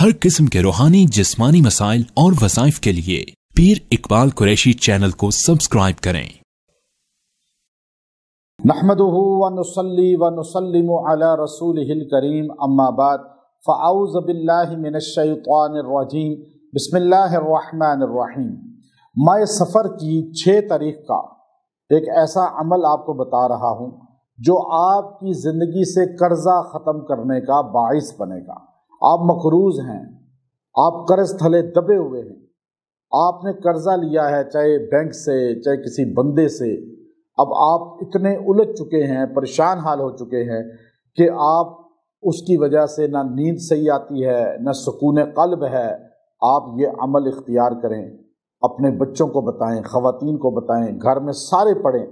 हर किस्म के रूहानी जिस्मानी मसाइल और वज़ाइफ के लिए पीर इकबाल कुरैशी चैनल को सब्सक्राइब करें। नहमदुहु व नुसल्ली व नुसल्लिमु अला रसूलिहिल करीम, अम्मा बाद, फ़अऊज़ु बिल्लाहि मिनश शैतानिर रजीम, बिस्मिल्लाहिर रहमानिर रहीम। मैं सफ़र की 6 तारीख का एक ऐसा अमल आपको बता रहा हूँ जो आपकी ज़िंदगी से कर्ज़ा ख़त्म करने का बाइस बनेगा। आप मक़रूज़ हैं, आप कर्ज़ थले दबे हुए हैं, आपने कर्ज़ा लिया है, चाहे बैंक से चाहे किसी बंदे से। अब आप इतने उलझ चुके हैं, परेशान हाल हो चुके हैं कि आप उसकी वजह से ना नींद सही आती है, ना सुकून क़ल्ब है। आप ये अमल इख्तियार करें, अपने बच्चों को बताएं, ख़वातीन को बताएं, घर में सारे पढ़ें,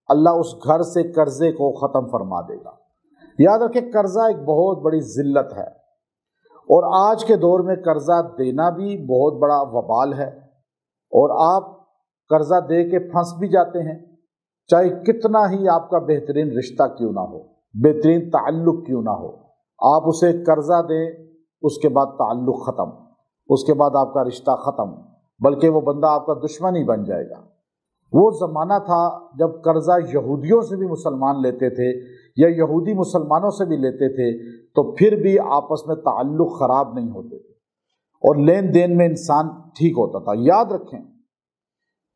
अल्लाह उस घर से कर्ज़े को ख़त्म फरमा देगा। याद रखें, कर्ज़ा एक बहुत बड़ी ज़िल्लत है और आज के दौर में कर्ज़ा देना भी बहुत बड़ा वबाल है। और आप कर्ज़ा दे के फंस भी जाते हैं, चाहे कितना ही आपका बेहतरीन रिश्ता क्यों ना हो, बेहतरीन ताल्लुक़ क्यों ना हो। आप उसे कर्ज़ा दें, उसके बाद ताल्लुक़ ख़त्म, उसके बाद आपका रिश्ता ख़त्म, बल्कि वो बंदा आपका दुश्मन ही बन जाएगा। वो ज़माना था जब कर्ज़ा यहूदियों से भी मुसलमान लेते थे या यहूदी मुसलमानों से भी लेते थे, तो फिर भी आपस में ताल्लुक़ ख़राब नहीं होते थे और लेन देन में इंसान ठीक होता था। याद रखें,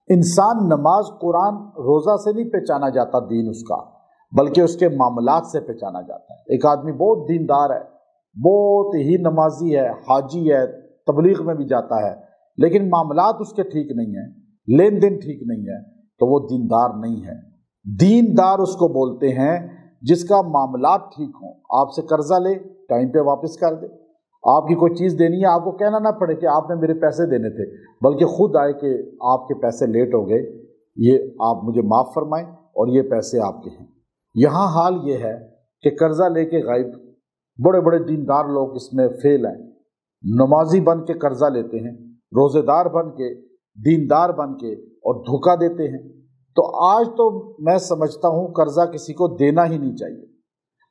इंसान नमाज, कुरान, रोज़ा से नहीं पहचाना जाता दीन उसका, बल्कि उसके मामलात से पहचाना जाता है। एक आदमी बहुत दीनदार है, बहुत ही नमाजी है, हाजी है, तबलीग में भी जाता है, लेकिन मामलात उसके ठीक नहीं है, लेन देन ठीक नहीं है, तो वो दीनदार नहीं है। दीनदार उसको बोलते हैं जिसका मामलात ठीक हों। आपसे कर्जा ले, टाइम पे वापस कर दे। आपकी कोई चीज़ देनी है, आपको कहना ना पड़े कि आपने मेरे पैसे देने थे, बल्कि खुद आए कि आपके पैसे लेट हो गए, ये आप मुझे माफ़ फरमाएं और ये पैसे आपके हैं। यहाँ हाल ये है कि कर्जा लेके गायब, बड़े बड़े दीनदार लोग इसमें फेल हैं। नमाजी बन के कर्जा लेते हैं, रोज़ेदार बन के, दीनदार बन के, और धोखा देते हैं। तो आज तो मैं समझता हूँ कर्जा किसी को देना ही नहीं चाहिए।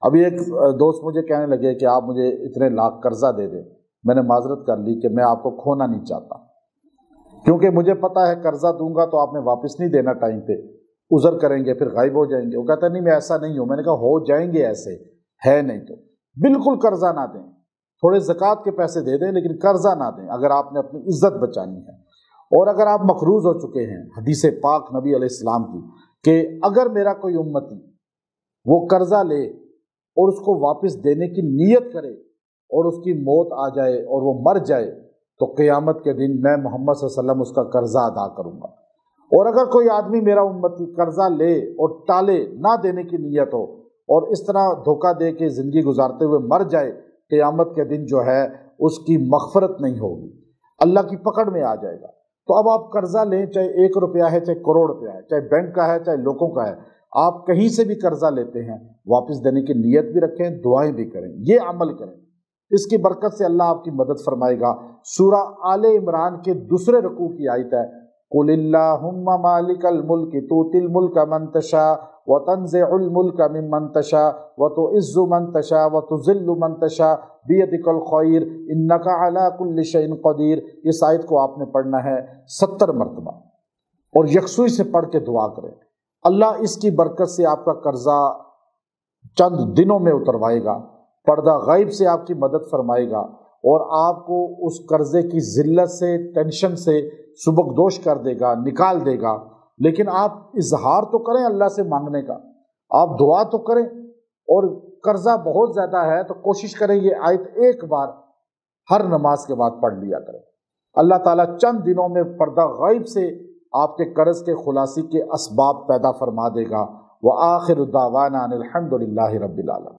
अभी एक दोस्त मुझे कहने लगे कि आप मुझे इतने लाख कर्जा दे दें। मैंने माजरत कर ली कि मैं आपको खोना नहीं चाहता, क्योंकि मुझे पता है कर्जा दूंगा तो आपने वापस नहीं देना टाइम पे, उज़र करेंगे, फिर गायब हो जाएंगे। वो कहता नहीं, मैं ऐसा नहीं हूँ। मैंने कहा हो जाएंगे, ऐसे है नहीं तो बिल्कुल कर्जा ना दें। थोड़े ज़कात के पैसे दे दें, लेकिन कर्जा ना दें अगर आपने अपनी इज्जत बचानी है। और अगर आप मक़रूज़ हो चुके हैं, हदीस पाक नबी अलैहिस्सलाम की, कि अगर मेरा कोई उम्मती वो कर्जा ले और उसको वापस देने की नीयत करे और उसकी मौत आ जाए और वो मर जाए, तो क़यामत के दिन मैं मोहम्मद सल्लल्लाहु अलैहि वसल्लम उसका कर्जा अदा करूँगा। और अगर कोई आदमी मेरा उम्मती कर्जा ले और टाले, ना देने की नीयत हो, और इस तरह धोखा दे के ज़िंदगी गुजारते हुए मर जाए, क़यामत के दिन जो है उसकी मग़फ़रत नहीं होगी, अल्लाह की पकड़ में आ जाएगा। तो अब आप कर्जा लें, चाहे 1 रुपया है, चाहे करोड़ रुपया है, चाहे बैंक का है, चाहे लोगों का है, आप कहीं से भी कर्जा लेते हैं, वापस देने की नीयत भी रखें, दुआएं भी करें, ये अमल करें। इसकी बरकत से अल्लाह आपकी मदद फरमाएगा। सूरह आले इमरान के 2 रुकू की आयत है, कुलिल्लाहुम्मा मालिकल मुल्क तूतिल मुल्क मन तशा व तंज़िउल मुल्क मिम्मन तशा व तुइज़्ज़ु मन तशा व तुज़िल्लु मन तशा बियदिकल खैर इन्नका अला कुल्लि शैइन क़दीर। इस आयत को आपने पढ़ना है 70 मरतबा और यकसुई से पढ़ के दुआ करें। अल्लाह इसकी बरकत से आपका कर्जा चंद दिनों में उतरवाएगा, पर्दा गैब से आपकी मदद फरमाएगा और आपको उस कर्जे की ज़िल्लत से, टेंशन से सुबकदोश कर देगा, निकाल देगा। लेकिन आप इजहार तो करें अल्लाह से मांगने का, आप दुआ तो करें। और कर्जा बहुत ज़्यादा है तो कोशिश करें ये आयत एक बार हर नमाज के बाद पढ़ लिया करें। अल्लाह ताला चंद दिनों में पर्दा गैब से आपके कर्ज के खुलासी के असबाब पैदा फरमा देगा। व आखिर दावाना अनिल हम्दुलिल्लाहि रब्बिल आलमीन।